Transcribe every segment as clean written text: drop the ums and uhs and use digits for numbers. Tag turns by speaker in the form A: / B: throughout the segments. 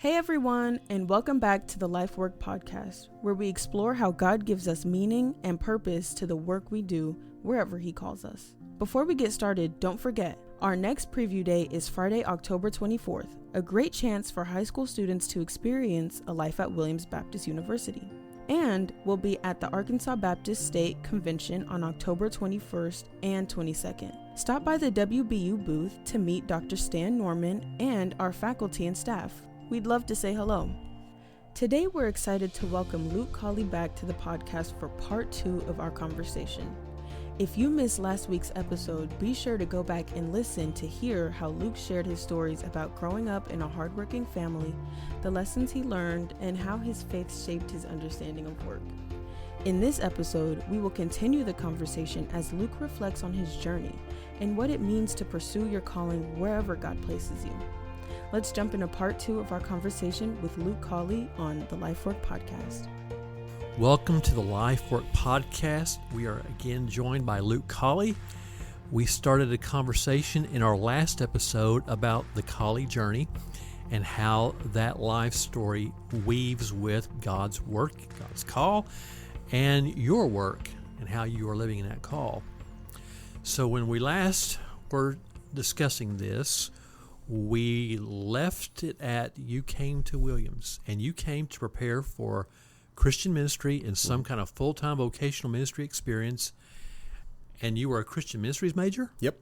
A: Hey everyone, and welcome back to the Life Work Podcast, where we explore how God gives us meaning and purpose to the work we do wherever He calls us. Before we get started, don't forget, our next preview day is Friday, October 24th, a great chance for high school students to experience a life at Williams Baptist University. And we'll be at the Arkansas Baptist State Convention on October 21st and 22nd. Stop by the WBU booth to meet Dr. Stan Norman and our faculty and staff. We'd love to say hello. Today, we're excited to welcome Luke Colley back to the podcast for part 2 of our conversation. If you missed last week's episode, be sure to go back and listen to hear how Luke shared his stories about growing up in a hardworking family, the lessons he learned, and how his faith shaped his understanding of work. In this episode, we will continue the conversation as Luke reflects on his journey and what it means to pursue your calling wherever God places you. Let's jump into part 2 of our conversation with Luke Colley on the Life Work Podcast.
B: Welcome to the Life Work Podcast. We are again joined by Luke Colley. We started a conversation in our last episode about the Colley journey and how that life story weaves with God's work, God's call, and your work and how you are living in that call. So when we last were discussing this, we left it at you came to Williams and you came to prepare for Christian ministry and some kind of full-time vocational ministry experience, and you were a Christian ministries major?
C: Yep,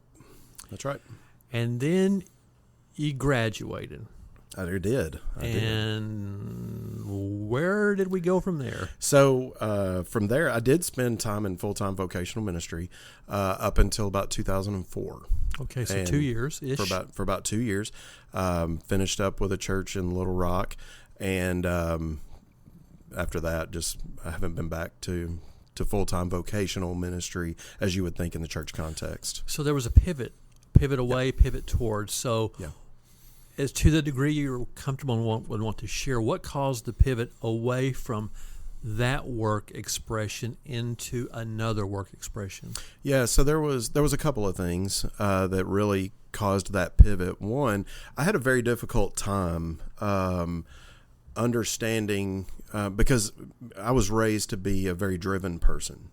C: that's right.
B: And then you graduated.
C: I did.
B: Where did we go from there?
C: So from there, I did spend time in full-time vocational ministry up until about 2004.
B: Okay, so 2 years-ish.
C: For about 2 years. Finished up with a church in Little Rock, and after that, I haven't been back to full-time vocational ministry as you would think in the church context.
B: So there was a pivot away, pivot towards. So as to the degree you're comfortable and would want to share, what caused the pivot away from that work expression into another work expression? Yeah,
C: so there was a couple of things that really caused that pivot. One, I had a very difficult time understanding because I was raised to be a very driven person,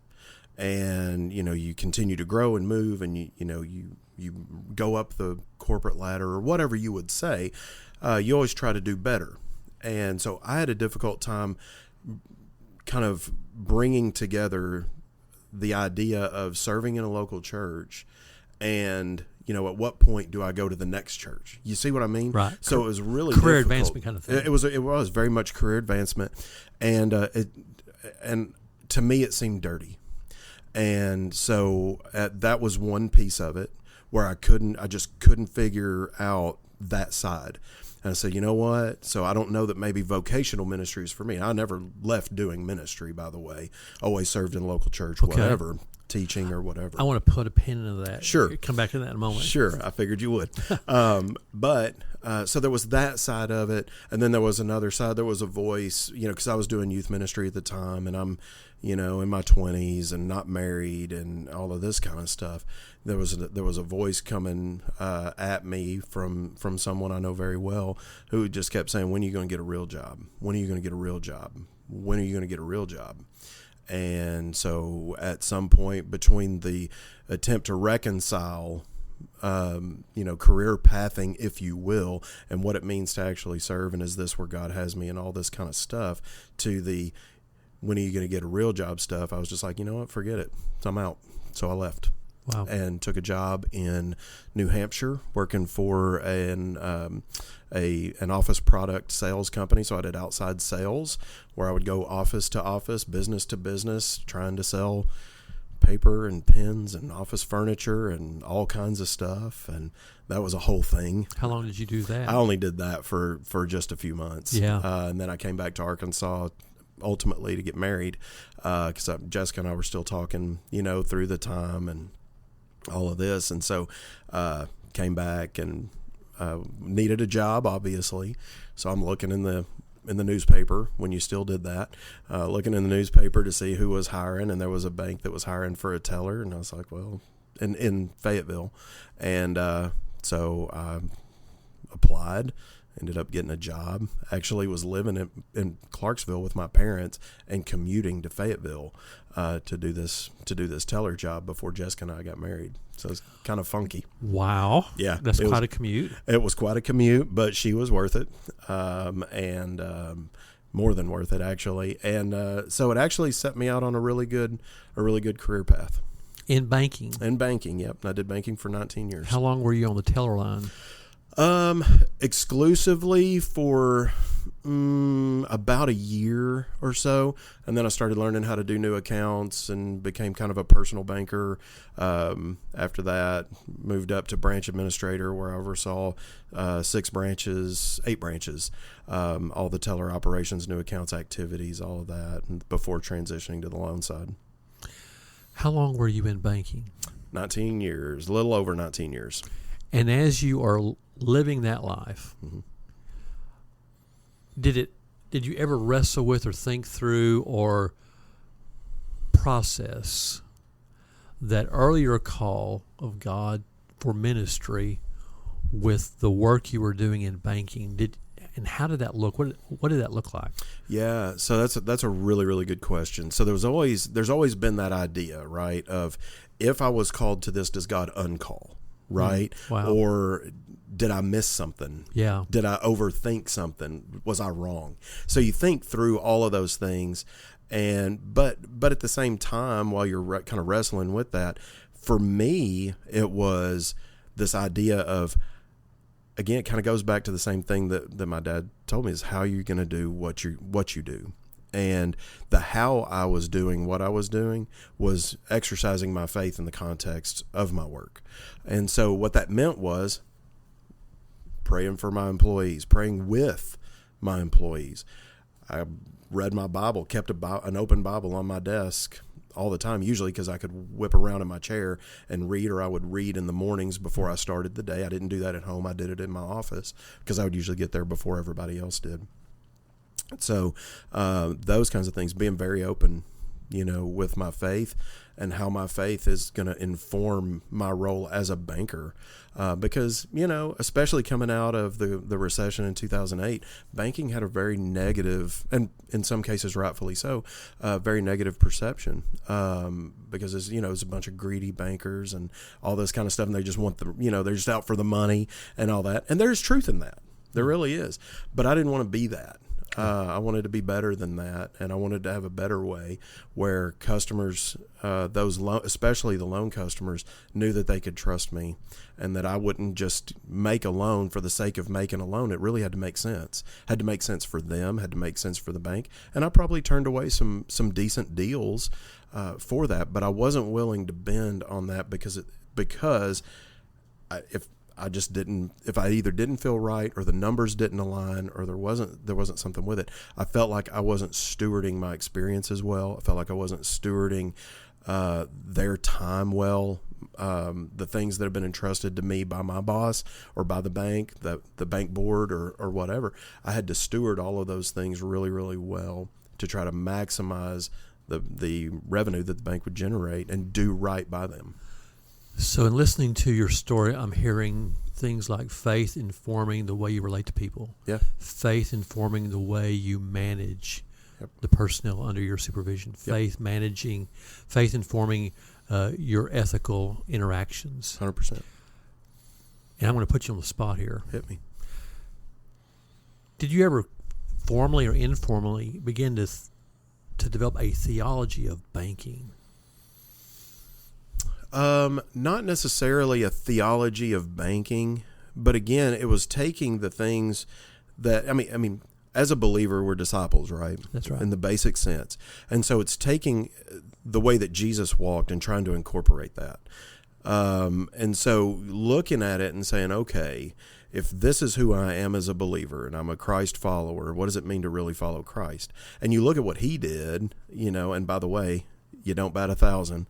C: and you continue to grow and move, and you go up the corporate ladder or whatever you would say. You always try to do better, and so I had a difficult time kind of bringing together the idea of serving in a local church and at what point do I go to the next church? You see what I mean?
B: Right.
C: So it was really
B: career
C: difficult.
B: Advancement kind of thing.
C: It was very much career advancement, and to me it seemed dirty, and so that was one piece of it where I just couldn't figure out that side. And I said, you know what? So I don't know that maybe vocational ministry is for me. I never left doing ministry, by the way. Always served in a local church, whatever, teaching or whatever.
B: I want to put a pin into that.
C: Sure.
B: Come back to that in a moment.
C: Sure. I figured you would. But so there was that side of it. And then there was another side. There was a voice, because I was doing youth ministry at the time, and I'm, in my 20s and not married and all of this kind of stuff. There was a voice coming at me from someone I know very well who just kept saying, when are you going to get a real job? When are you going to get a real job? When are you going to get a real job? And so at some point between the attempt to reconcile, career pathing, if you will, and what it means to actually serve, and is this where God has me and all this kind of stuff, to the when are you going to get a real job stuff, I was just like, you know what, forget it. I'm out. So I left.
B: Wow.
C: And took a job in New Hampshire working for an office product sales company. So I did outside sales where I would go office to office, business to business, trying to sell paper and pens and office furniture and all kinds of stuff. And that was a whole thing.
B: How long did you do that?
C: I only did that for just a few months.
B: Yeah.
C: And then I came back to Arkansas ultimately to get married because Jessica and I were still talking, through the time and all of this. And so came back and needed a job, obviously. So I'm looking in the newspaper when you still did that, looking in the newspaper to see who was hiring, and there was a bank that was hiring for a teller, and I was like, well, in Fayetteville. And so I applied ended up getting a job. Actually was living in Clarksville with my parents and commuting to Fayetteville to do this teller job before Jessica and I got married. So it's kind of funky.
B: Wow.
C: Yeah.
B: That's quite a commute.
C: It was quite a commute, but she was worth it. And more than worth it, actually. And so it actually set me out on a really good career path.
B: In banking?
C: In banking, yep. I did banking for 19 years.
B: How long were you on the teller line?
C: Exclusively for about a year or so, and then I started learning how to do new accounts and became kind of a personal banker. After that, moved up to branch administrator, where I oversaw 8 branches, all the teller operations, new accounts activities, all of that, and before transitioning to the loan side.
B: How long were you in banking?
C: 19 years, a little over 19 years.
B: And as you are living that life, did you ever wrestle with or think through or process that earlier call of God for ministry with the work you were doing in banking? And how did that look? What did that look like?
C: Yeah, so that's a really, really good question. So there's always been that idea, right, of if I was called to this, does God uncall? Right?
B: Wow.
C: Or did I miss something?
B: Yeah.
C: Did I overthink something? Was I wrong? So you think through all of those things, but at the same time, while you're kind of wrestling with that, for me, it was this idea of, again, it kind of goes back to the same thing that my dad told me, is how you're going to do what you do. And the how I was doing what I was doing was exercising my faith in the context of my work. And so what that meant was praying for my employees, praying with my employees. I read my Bible, kept an open Bible on my desk all the time, usually because I could whip around in my chair and read, or I would read in the mornings before I started the day. I didn't do that at home. I did it in my office because I would usually get there before everybody else did. So those kinds of things, being very open, with my faith and how my faith is going to inform my role as a banker. Because, especially coming out of the recession in 2008, banking had a very negative, and in some cases rightfully so, very negative perception. Because it's a bunch of greedy bankers and all this kind of stuff, and they just want they're just out for the money and all that. And there's truth in that. There really is. But I didn't want to be that. I wanted to be better than that, and I wanted to have a better way where customers, especially the loan customers, knew that they could trust me, and that I wouldn't just make a loan for the sake of making a loan. It really had to make sense. Had to make sense for them. Had to make sense for the bank. And I probably turned away some decent deals for that, but I wasn't willing to bend on that because if I either didn't feel right, or the numbers didn't align, or there wasn't something with it, I felt like I wasn't stewarding my experience as well. I felt like I wasn't stewarding their time well. The things that have been entrusted to me by my boss or by the bank, the bank board or whatever, I had to steward all of those things really, really well to try to maximize the revenue that the bank would generate and do right by them.
B: So in listening to your story, I'm hearing things like faith informing the way you relate to people.
C: Yeah.
B: Faith informing the way you manage the personnel under your supervision. Faith informing your ethical interactions.
C: 100%.
B: And I'm going to put you on the spot here.
C: Hit me.
B: Did you ever formally or informally begin to develop a theology of banking?
C: Not necessarily a theology of banking, but again, it was taking the things that, I mean, as a believer, we're disciples, right?
B: That's right.
C: In the basic sense. And so it's taking the way that Jesus walked and trying to incorporate that. And so looking at it and saying, okay, if this is who I am as a believer and I'm a Christ follower, what does it mean to really follow Christ? And you look at what he did, and by the way, you don't bat 1,000.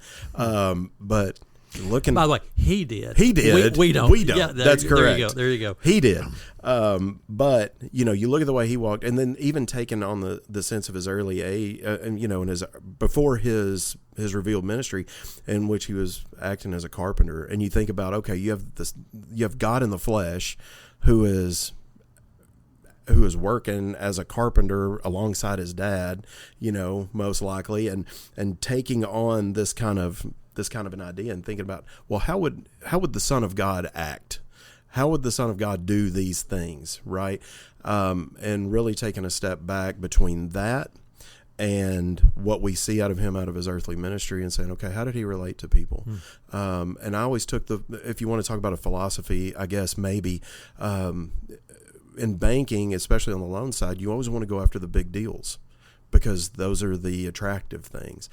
C: But looking,
B: by the way, he did.
C: He did.
B: We don't.
C: We don't.
B: Yeah,
C: That's correct.
B: There you go.
C: He did. But you look at the way he walked, and then even taking on the sense of his early age, and his before his revealed ministry, in which he was acting as a carpenter, and you think about, okay, you have God in the flesh, who is who is working as a carpenter alongside his dad, most likely, and taking on this kind of an idea and thinking about, well, how would the Son of God act? How would the Son of God do these things, right? And really taking a step back between that and what we see out of him, out of his earthly ministry, and saying, okay, how did he relate to people? And I always took if you want to talk about a philosophy, I guess maybe in banking, especially on the loan side, you always want to go after the big deals because those are the attractive things.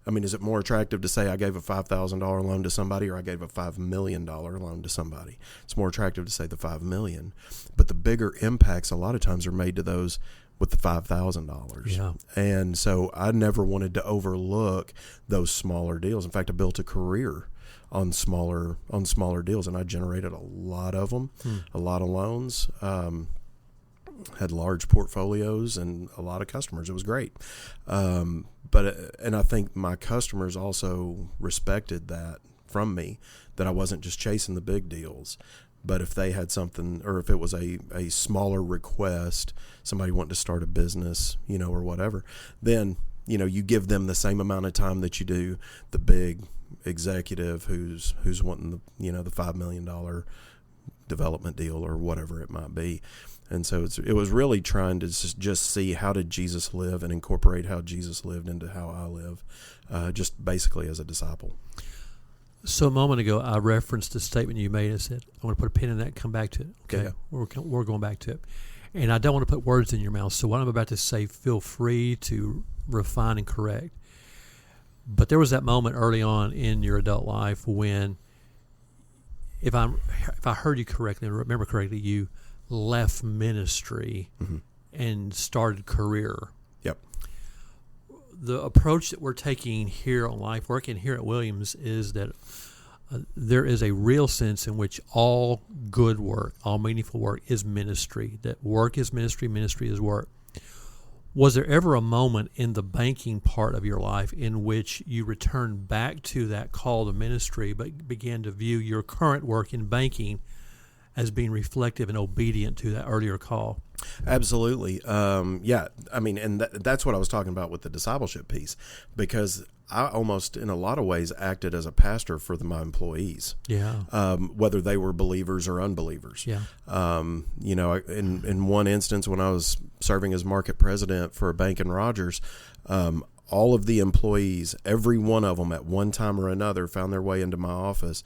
C: I mean, is it more attractive to say I gave a $5,000 loan to somebody or I gave a $5 million loan to somebody? It's more attractive to say the $5 million. But the bigger impacts a lot of times are made to those with the $5,000.
B: Yeah.
C: And so I never wanted to overlook those smaller deals. In fact, I built a career on smaller deals, and I generated a lot of them, a lot of loans, had large portfolios and a lot of customers. It was great. And I think my customers also respected that from me, that I wasn't just chasing the big deals, but if they had something, or if it was a smaller request, somebody wanting to start a business, or whatever, then, you give them the same amount of time that you do the big executive who's wanting the $5 million development deal or whatever it might be. And so it was really trying to just see how did Jesus live and incorporate how Jesus lived into how I live, just basically as a disciple.
B: So a moment ago, I referenced a statement you made and said, I want to put a pin in that and come back to it. Okay, yeah. We're going back to it. And I don't want to put words in your mouth, so what I'm about to say, feel free to refine and correct. But there was that moment early on in your adult life when, if I heard you correctly and remember correctly, you left ministry and started career.
C: Yep.
B: The approach that we're taking here on Life Work and here at Williams is that there is a real sense in which all good work, all meaningful work is ministry, that work is ministry, ministry is work. Was there ever a moment in the banking part of your life in which you returned back to that call to ministry but began to view your current work in banking as being reflective and obedient to that earlier call?
C: Absolutely. Yeah. I mean, and that's what I was talking about with the discipleship piece, because I almost, in a lot of ways, acted as a pastor for my employees.
B: Yeah.
C: Whether they were believers or unbelievers.
B: Yeah.
C: In one instance, when I was serving as market president for a bank in Rogers, all of the employees, every one of them at one time or another, found their way into my office,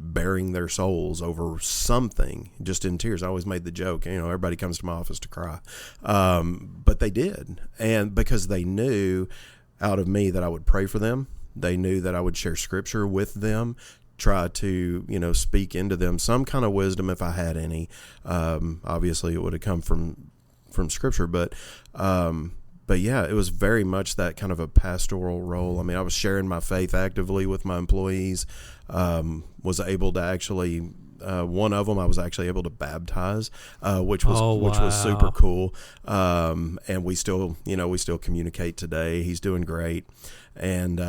C: bearing their souls over something, just in tears. I always made the joke, everybody comes to my office to cry. But they did. And because they knew out of me that I would pray for them, they knew that I would share scripture with them, try to, speak into them some kind of wisdom if I had any. Obviously it would have come from scripture, but yeah, it was very much that kind of a pastoral role. I mean, I was sharing my faith actively with my employees, was able to actually, one of them I was actually able to baptize, which was super cool. And we still communicate today. He's doing great. And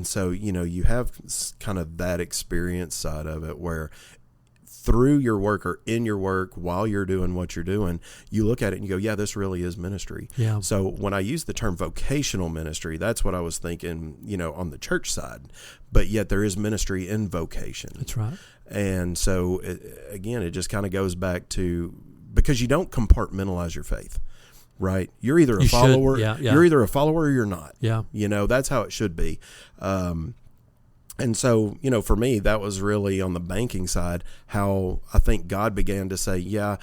C: so, you have kind of that experience side of it where through your work or in your work while you're doing what you're doing, you look at it and you go, yeah, this really is ministry.
B: Yeah.
C: So when I use the term vocational ministry, that's what I was thinking, on the church side, but yet there is ministry in vocation.
B: That's right.
C: And so it just kind of goes back to, because you don't compartmentalize your faith, right? You're either a follower, you're either a follower or you're not.
B: Yeah.
C: That's how it should be. And so, for me, that was really on the banking side, how I think God began to say, yeah,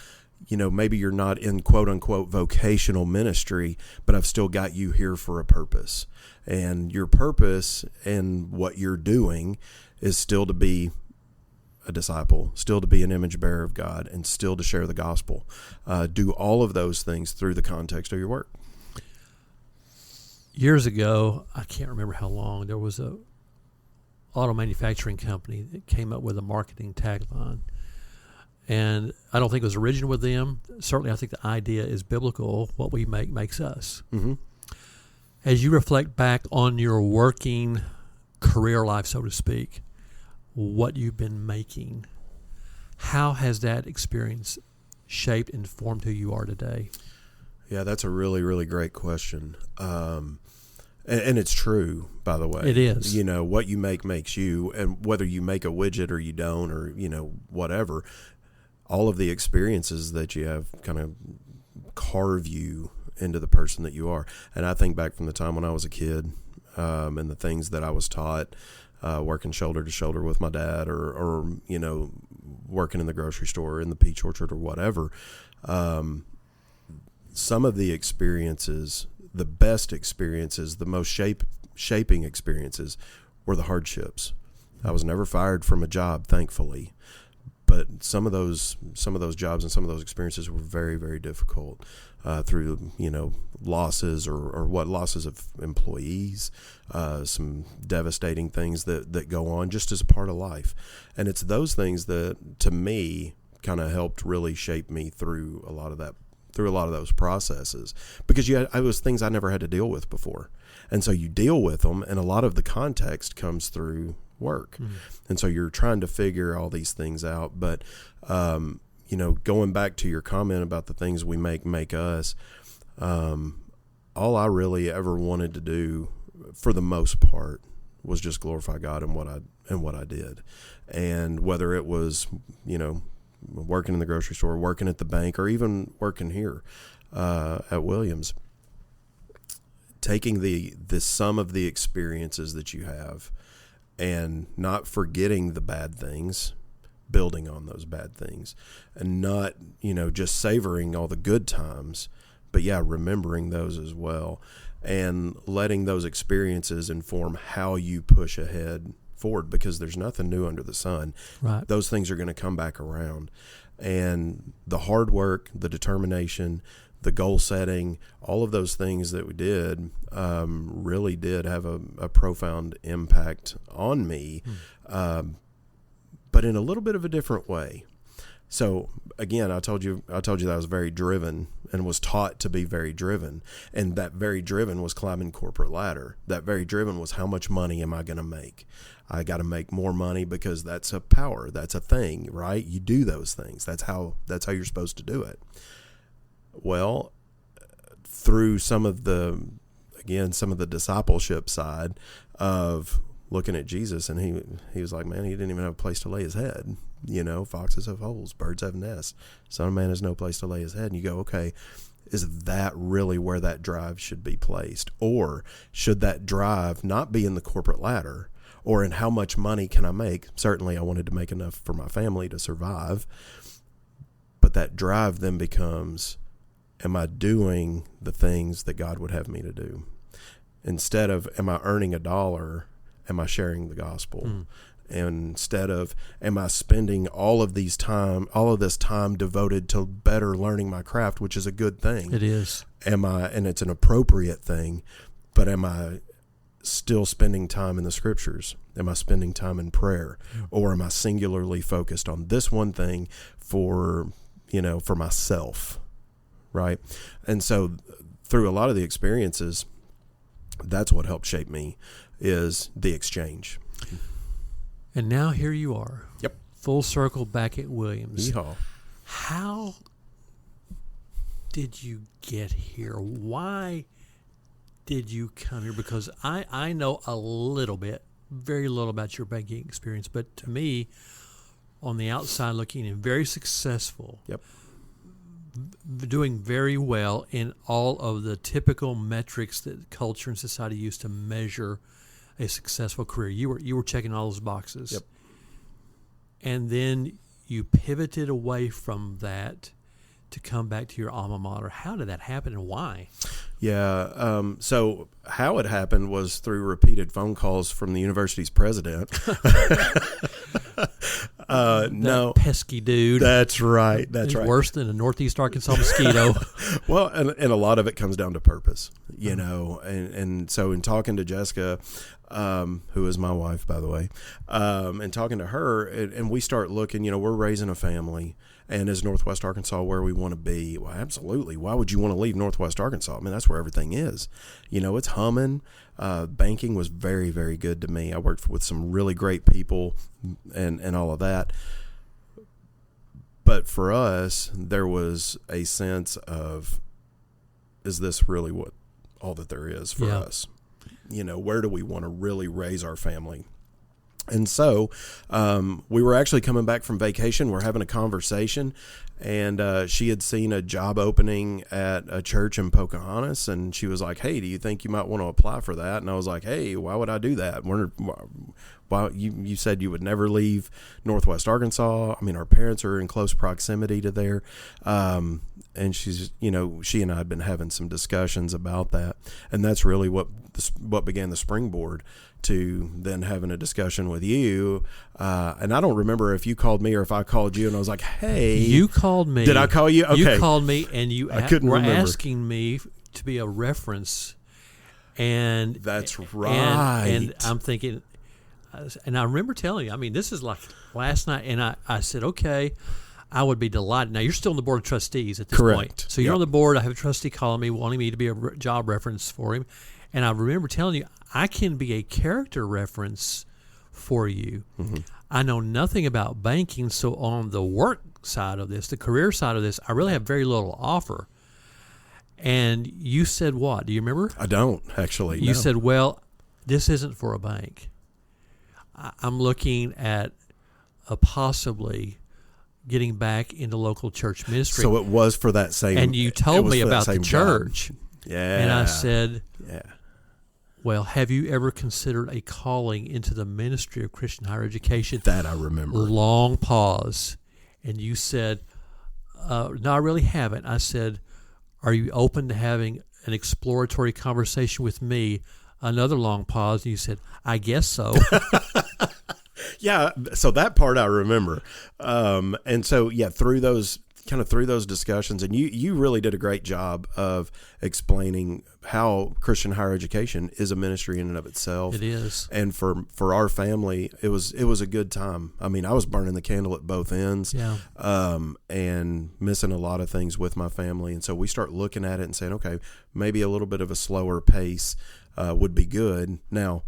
C: maybe you're not in quote unquote vocational ministry, but I've still got you here for a purpose. And your purpose and what you're doing is still to be a disciple, still to be an image bearer of God, and still to share the gospel. Do all of those things through the context of your work.
B: Years ago, I can't remember how long, there was a auto manufacturing company that came up with a marketing tagline. And I don't think it was original with them. Certainly, I think the idea is biblical. What we make makes us.
C: Mm-hmm.
B: As you reflect back on your working career life, so to speak, what you've been making, how has that experience shaped and formed who you are today?
C: Yeah, that's a really, really great question. And it's true, by the way.
B: It is.
C: You know, what you make makes you, and whether you make a widget or you don't, or, you know, whatever, all of the experiences that you have kind of carve you into the person that you are. And I think back from the time when I was a kid, and the things that I was taught, working shoulder to shoulder with my dad, or you know, working in the grocery store, in the peach orchard, or whatever. Some of the experiences, the best experiences, the most shaping experiences, were the hardships. I was never fired from a job, thankfully, but some of those jobs and some of those experiences were very, very difficult, through, you know, losses or losses of employees, some devastating things that go on just as a part of life. And it's those things that, to me, kind of helped really shape me through a lot of those processes, because I was things I never had to deal with before. And so you deal with them, and a lot of the context comes through work. Mm-hmm. And so you're trying to figure all these things out. But, you know, going back to your comment about the things we make us, all I really ever wanted to do, for the most part, was just glorify God in what I did. And whether it was, you know, working in the grocery store, working at the bank, or even working here at Williams, taking the sum of the experiences that you have and not forgetting the bad things, building on those bad things, and not, you know, just savoring all the good times, but remembering those as well, and letting those experiences inform how you push ahead forward, because there's nothing new under the sun.
B: Right.
C: Those things are going to come back around. And the hard work, the determination, the goal setting, all of those things that we did really did have a profound impact on me, but in a little bit of a different way. So again, I told you that I was very driven and was taught to be very driven. And that very driven was climbing corporate ladder. That very driven was, how much money am I going to make? I got to make more money, because that's a power. That's a thing, right? You do those things. That's how you're supposed to do it. Well, through some of the discipleship side of looking at Jesus, and he was like, man, he didn't even have a place to lay his head. You know, foxes have holes, birds have nests. Son of Man has no place to lay his head. And you go, okay, is that really where that drive should be placed? Or should that drive not be in the corporate ladder, or in how much money can I make? Certainly I wanted to make enough for my family to survive. But that drive then becomes, am I doing the things that God would have me to do? Instead of, am I earning $1, am I sharing the gospel? And instead of, am I spending all of this time devoted to better learning my craft, which is a good thing.
B: It is.
C: And it's an appropriate thing, but am I still spending time in the scriptures? Am I spending time in prayer? Or am I singularly focused on this one thing for myself? Right. And so through a lot of the experiences, that's what helped shape me, is the exchange.
B: And now here you are.
C: Yep.
B: Full circle back at Williams.
C: Yeehaw.
B: How did you get here? Why did you come here? Because I know a little bit, very little about your banking experience, but to me, on the outside looking in, very successful.
C: Yep.
B: Doing very well in all of the typical metrics that culture and society use to measure a successful career. You were checking all those boxes.
C: Yep.
B: And then you pivoted away from that to come back to your alma mater. How did that happen, and why?
C: Yeah. So how it happened was through repeated phone calls from the university's president. No,
B: pesky dude.
C: That's right.
B: He's worse than a Northeast Arkansas mosquito.
C: Well, and a lot of it comes down to purpose, you know. And so in talking to Jessica, who is my wife, by the way, and talking to her, and we start looking, we're raising a family. And is Northwest Arkansas where we want to be? Well, absolutely. Why would you want to leave Northwest Arkansas? I mean, that's where everything is. It's humming. Banking was very, very good to me. I worked with some really great people and all of that. But for us, there was a sense of, is this really what all that there is for us? Where do we want to really raise our family? And so we were actually coming back from vacation. We're having a conversation, and she had seen a job opening at a church in Pocahontas, and she was like, hey, do you think you might want to apply for that? And I was like, hey, why would I do that? Why, you said you would never leave Northwest Arkansas. I mean, our parents are in close proximity to there. And she's, she and I had been having some discussions about that. And that's really what began the springboard to then having a discussion with you. And I don't remember if you called me or if I called you, and I was like, hey.
B: You called me.
C: Did I call you? Okay.
B: You called me, and you were
C: remember.
B: asking me to be a reference. And
C: that's right.
B: And I'm thinking, and I remember telling you, I mean, this is like last night, and I said, okay, I would be delighted. Now, you're still on the board of trustees at this point. So you're on the board. I have a trustee calling me, wanting me to be a job reference for him. And I remember telling you, I can be a character reference for you. Mm-hmm. I know nothing about banking, so on the work side of this, the career side of this, I really have very little to offer. And you said what? Do you remember?
C: I don't, actually.
B: You said, well, this isn't for a bank. I'm looking at possibly getting back into local church ministry.
C: So it was for that same.
B: And you told me about the church.
C: Job. Yeah.
B: And I said,
C: yeah.
B: Well, have you ever considered a calling into the ministry of Christian higher education?
C: That I remember.
B: Long pause. And you said, no, I really haven't. I said, are you open to having an exploratory conversation with me? Another long pause. And you said, I guess so.
C: Yeah. So that part I remember. And so, yeah, through those discussions, and you really did a great job of explaining how Christian higher education is a ministry in and of itself.
B: It is.
C: And for our family, it was a good time. I mean, I was burning the candle at both ends, and missing a lot of things with my family. And so we start looking at it and saying, okay, maybe a little bit of a slower pace would be good. Now,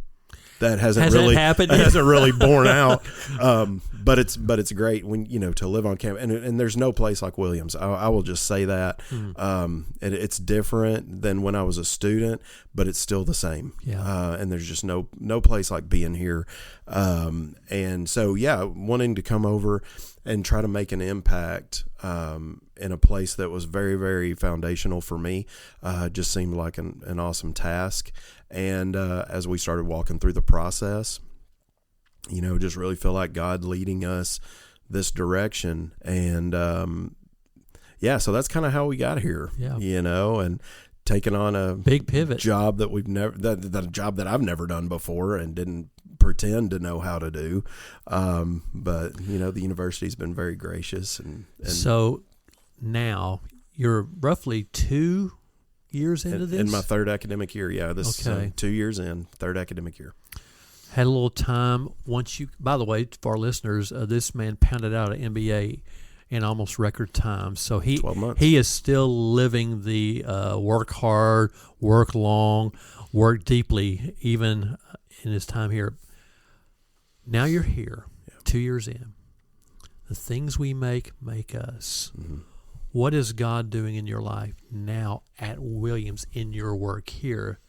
C: that hasn't really happened. It hasn't really borne out, but it's great when to live on campus, and there's no place like Williams. I will just say that, and it's different than when I was a student, but it's still the same. Yeah. And there's just no place like being here, and so wanting to come over and try to make an impact in a place that was very, very foundational for me just seemed like an awesome task. And as we started walking through the process, just really feel like God leading us this direction. And so that's kind of how we got here, and taking on a
B: big pivot
C: job that we've never, that job that I've never done before and didn't pretend to know how to do. But the university's been very gracious. And
B: so now you're roughly 2 years into this?
C: In my third academic year, this is 2 years in, third academic year.
B: Had a little time once you, by the way, for our listeners, this man pounded out an MBA in almost record time. So
C: 12 months.
B: He is still living the work hard, work long, work deeply, even in his time here. Now you're here, 2 years in. The things we make us. Mm-hmm. What is God doing in your life now at Williams in your work here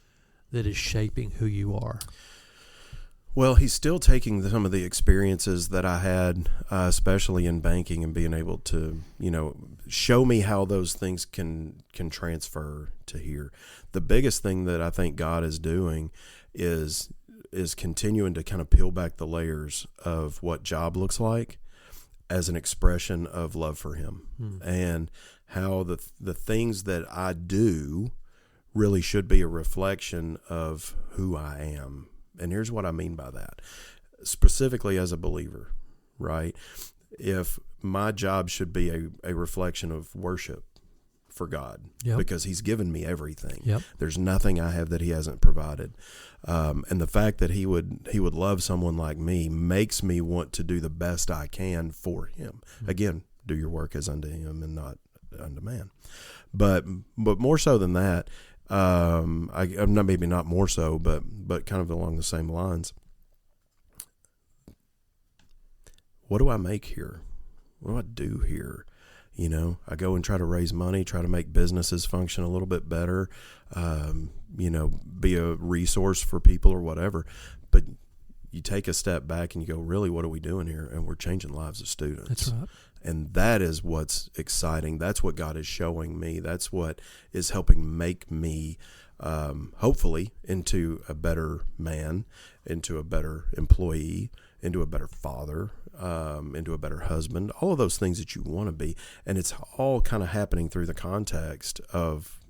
B: that is shaping who you are?
C: Well, he's still taking some of the experiences that I had, especially in banking, and being able to, show me how those things can transfer to here. The biggest thing that I think God is doing is continuing to kind of peel back the layers of what job looks like as an expression of love for him, and how the things that I do really should be a reflection of who I am. And here's what I mean by that. Specifically as a believer, right? If my job should be a reflection of worship for God, because he's given me everything. Yep. There's nothing I have that he hasn't provided. And the fact that he would love someone like me makes me want to do the best I can for him. Again, do your work as unto him and not unto man. But more so than that, I'm not, maybe not more so, but kind of along the same lines. What do I make here? what do I do here? You know, I go and try to raise money, try to make businesses function a little bit better, you know, be a resource for people or whatever. But you take a step back and you go, really, what are we doing here? And we're changing lives of students.
B: That's right.
C: And that is what's exciting. That's what God is showing me. That's what is helping make me, hopefully, into a better man, into a better employee, into a better father, into a better husband, all of those things that you want to be. And it's all kind of happening through the context of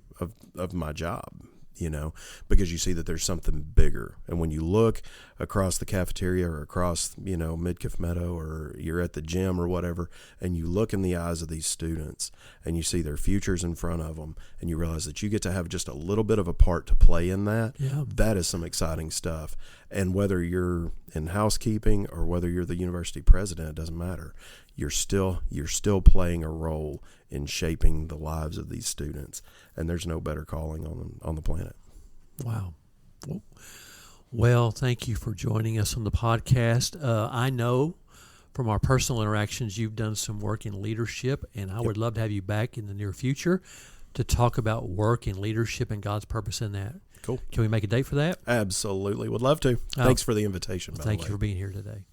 C: my job, you know, because you see that there's something bigger. And when you look across the cafeteria or across, you know, Midkiff Meadow, or you're at the gym or whatever, and you look in the eyes of these students and you see their futures in front of them, and you realize that you get to have just a little bit of a part to play in that, that is some exciting stuff. And whether you're in housekeeping or whether you're the university president, it doesn't matter. You're still playing a role in shaping the lives of these students, and there's no better calling on the planet.
B: Wow. Well, thank you for joining us on the podcast. I know from our personal interactions you've done some work in leadership, and I would love to have you back in the near future to talk about work and leadership and God's purpose in that.
C: Cool.
B: Can we make a date for that?
C: Absolutely. Would love to. Thanks for the invitation, by the way.
B: Thank you for being here today.